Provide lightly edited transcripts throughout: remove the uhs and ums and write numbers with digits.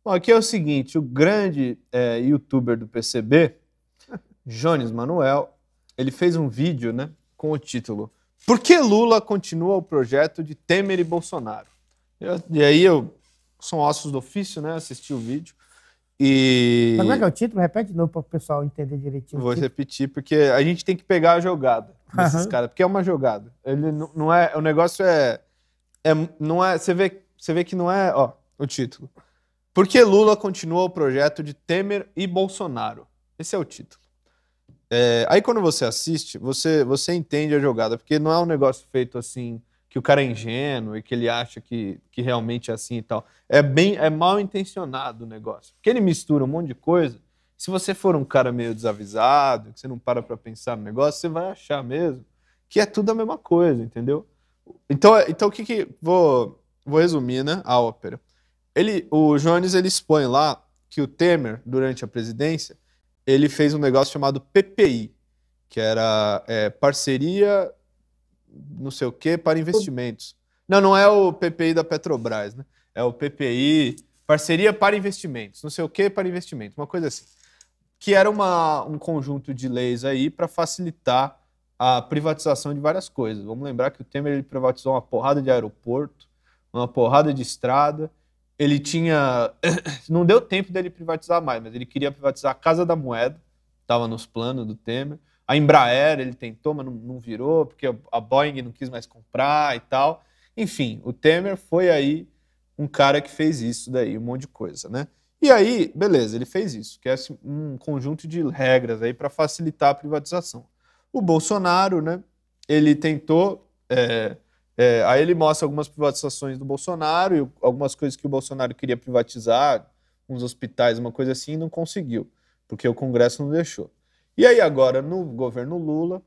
Bom, aqui é o seguinte, o grande youtuber do PCB, Jones Manuel, ele fez um vídeo, né, com o título "Por que Lula continua o projeto de Temer e Bolsonaro?". E aí eu, são ossos do ofício, né, assisti o vídeo e... Mas como é que é o título? Repete de novo para o pessoal entender direitinho. Vou repetir, porque a gente tem que pegar a jogada desses caras, porque é uma jogada. Ele não é... O negócio não é... Você vê que não é... Ó, o título. Por que Lula continua o projeto de Temer e Bolsonaro? Esse é o título. Aí quando você assiste, você entende a jogada, porque não é um negócio feito assim, que o cara é ingênuo e que ele acha que realmente é assim e tal. É mal intencionado o negócio. Porque ele mistura um monte de coisa. Se você for um cara meio desavisado, que você não para pra pensar no negócio, você vai achar mesmo que é tudo a mesma coisa, entendeu? Então o que... Vou resumir, né, a ópera. O Jones, ele expõe lá que o Temer, durante a presidência, ele fez um negócio chamado PPI, que era parceria não sei o quê para investimentos. Não é o PPI da Petrobras, né? É o PPI, parceria para investimentos, não sei o quê para investimentos, uma coisa assim. Que era um conjunto de leis aí para facilitar a privatização de várias coisas. Vamos lembrar que o Temer ele privatizou uma porrada de aeroporto, uma porrada de estrada. Ele tinha... Não deu tempo dele privatizar mais, mas ele queria privatizar a Casa da Moeda, estava nos planos do Temer. A Embraer ele tentou, mas não virou, porque a Boeing não quis mais comprar e tal. Enfim, o Temer foi aí um cara que fez isso daí, um monte de coisa, né? E aí, beleza, ele fez isso, que é um conjunto de regras aí para facilitar a privatização. O Bolsonaro, né, ele tentou... aí ele mostra algumas privatizações do Bolsonaro e algumas coisas que o Bolsonaro queria privatizar, uns hospitais, uma coisa assim, e não conseguiu, porque o Congresso não deixou. E aí agora, no governo Lula,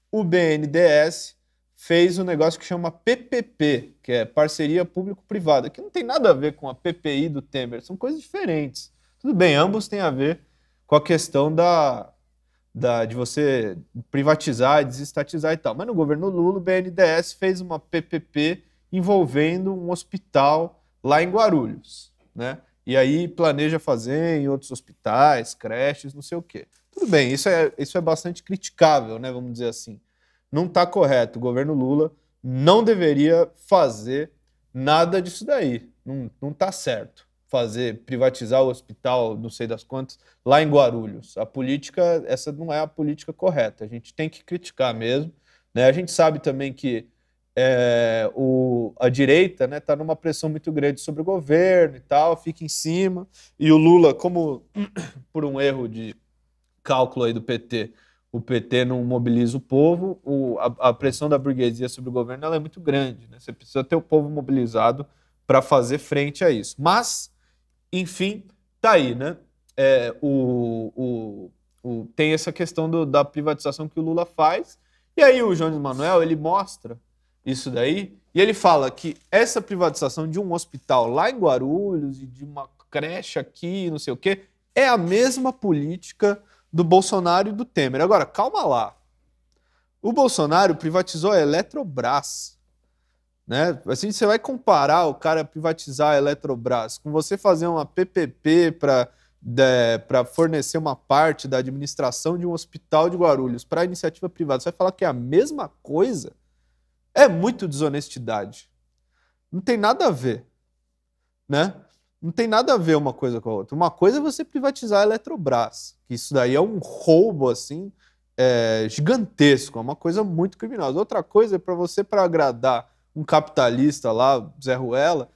o BNDES fez um negócio que chama PPP, que é Parceria Público-Privada, que não tem nada a ver com a PPI do Temer, são coisas diferentes. Tudo bem, ambos têm a ver com a questão de você privatizar e desestatizar e tal. Mas no governo Lula, o BNDES fez uma PPP envolvendo um hospital lá em Guarulhos, né? E aí planeja fazer em outros hospitais, creches, não sei o quê. Tudo bem, isso é bastante criticável, né? Vamos dizer assim. Não está correto. O governo Lula não deveria fazer nada disso daí. Não está certo privatizar o hospital, não sei das quantas, lá em Guarulhos. A política, essa não é a política correta. A gente tem que criticar mesmo, né? A gente sabe também que a direita, né, tá numa pressão muito grande sobre o governo e tal, fica em cima. E o Lula, como por um erro de cálculo aí do PT, o PT não mobiliza o povo, a pressão da burguesia sobre o governo ela é muito grande, né? Você precisa ter o povo mobilizado para fazer frente a isso. Mas, enfim, tá aí, né? Tem essa questão da privatização que o Lula faz, e aí o Jones Manuel, ele mostra isso daí, e ele fala que essa privatização de um hospital lá em Guarulhos e de uma creche aqui, não sei o quê, é a mesma política do Bolsonaro e do Temer. Agora, calma lá. O Bolsonaro privatizou a Eletrobras, né? Assim, você vai comparar o cara privatizar a Eletrobras com você fazer uma PPP para fornecer uma parte da administração de um hospital de Guarulhos para iniciativa privada. Você vai falar que é a mesma coisa? É muito desonestidade. Não tem nada a ver, né? Não tem nada a ver uma coisa com a outra. Uma coisa é você privatizar a Eletrobras, que isso daí é um roubo, assim, gigantesco, é uma coisa muito criminosa. Outra coisa é para agradar um capitalista lá, Zé Ruela,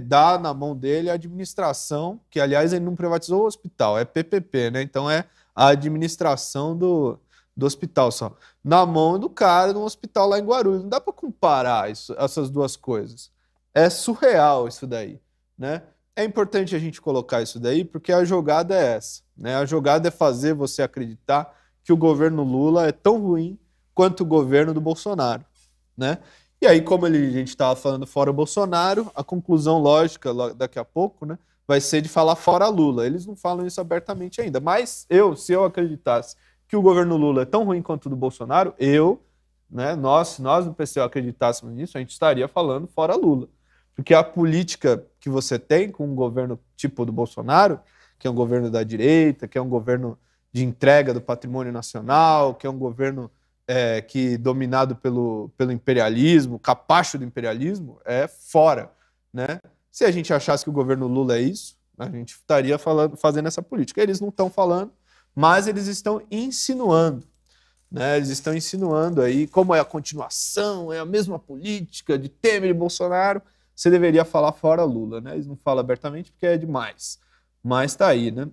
dar na mão dele a administração, que aliás ele não privatizou o hospital, é PPP, né? Então é a administração do hospital só. Na mão do cara de um hospital lá em Guarulhos. Não dá para comparar essas duas coisas. É surreal isso daí, né? É importante a gente colocar isso daí porque a jogada é essa, né? A jogada é fazer você acreditar que o governo Lula é tão ruim quanto o governo do Bolsonaro, né? E aí, como a gente estava falando fora o Bolsonaro, a conclusão lógica daqui a pouco, né, vai ser de falar fora Lula. Eles não falam isso abertamente ainda. Mas se eu acreditasse que o governo Lula é tão ruim quanto o do Bolsonaro, né, nós do PCO acreditássemos nisso, a gente estaria falando fora Lula. Porque a política que você tem com um governo tipo do Bolsonaro, que é um governo da direita, que é um governo de entrega do patrimônio nacional, que é um governo que dominado pelo imperialismo, capacho do imperialismo, é fora, né? Se a gente achasse que o governo Lula é isso, a gente estaria fazendo essa política. Eles não estão falando, mas eles estão insinuando, né? Eles estão insinuando aí como é a continuação, é a mesma política de Temer e Bolsonaro. Você deveria falar fora Lula, né? Eles não falam abertamente porque é demais. Mas tá aí, né?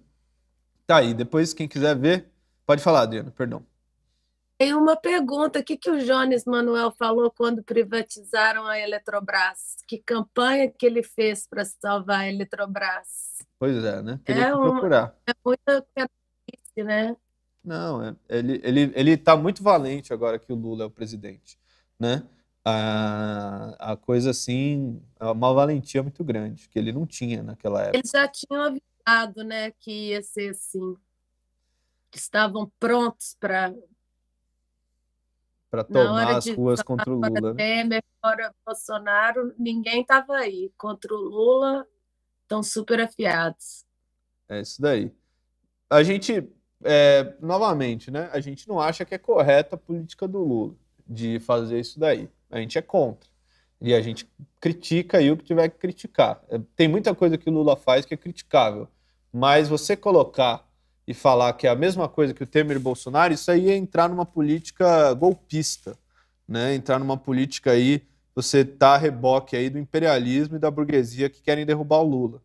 Tá aí. Depois, quem quiser ver, pode falar, Adriana, perdão. Tem uma pergunta: o que o Jones Manuel falou quando privatizaram a Eletrobras? Que campanha que ele fez para salvar a Eletrobras? Pois é, né? Teria que procurar. É muita característica, né? Não, ele tá muito valente agora que o Lula é o presidente, né? A coisa assim, é uma valentia muito grande, que ele não tinha naquela época. Eles já tinham avisado, né, que ia ser assim, que estavam prontos para tomar as ruas contra o Lula, né? Temer, fora Bolsonaro, ninguém estava aí. Contra o Lula, estão super afiados. É isso daí. A gente, novamente, né? A gente não acha que é correta a política do Lula de fazer isso daí. A gente é contra. E a gente critica aí o que tiver que criticar. Tem muita coisa que o Lula faz que é criticável. Mas você colocar e falar que é a mesma coisa que o Temer e o Bolsonaro, isso aí é entrar numa política golpista, né? Entrar numa política aí, você tá a reboque aí do imperialismo e da burguesia que querem derrubar o Lula,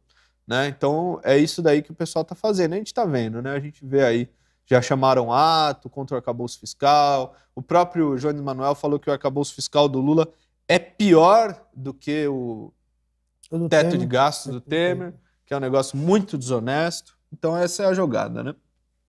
né? Então é isso daí que o pessoal tá fazendo. A gente tá vendo, né? A gente vê aí, já chamaram ato contra o arcabouço fiscal. O próprio Jones Manuel falou que o arcabouço fiscal do Lula é pior do que o teto de gastos do Temer, que é um negócio muito desonesto. Então essa é a jogada, né?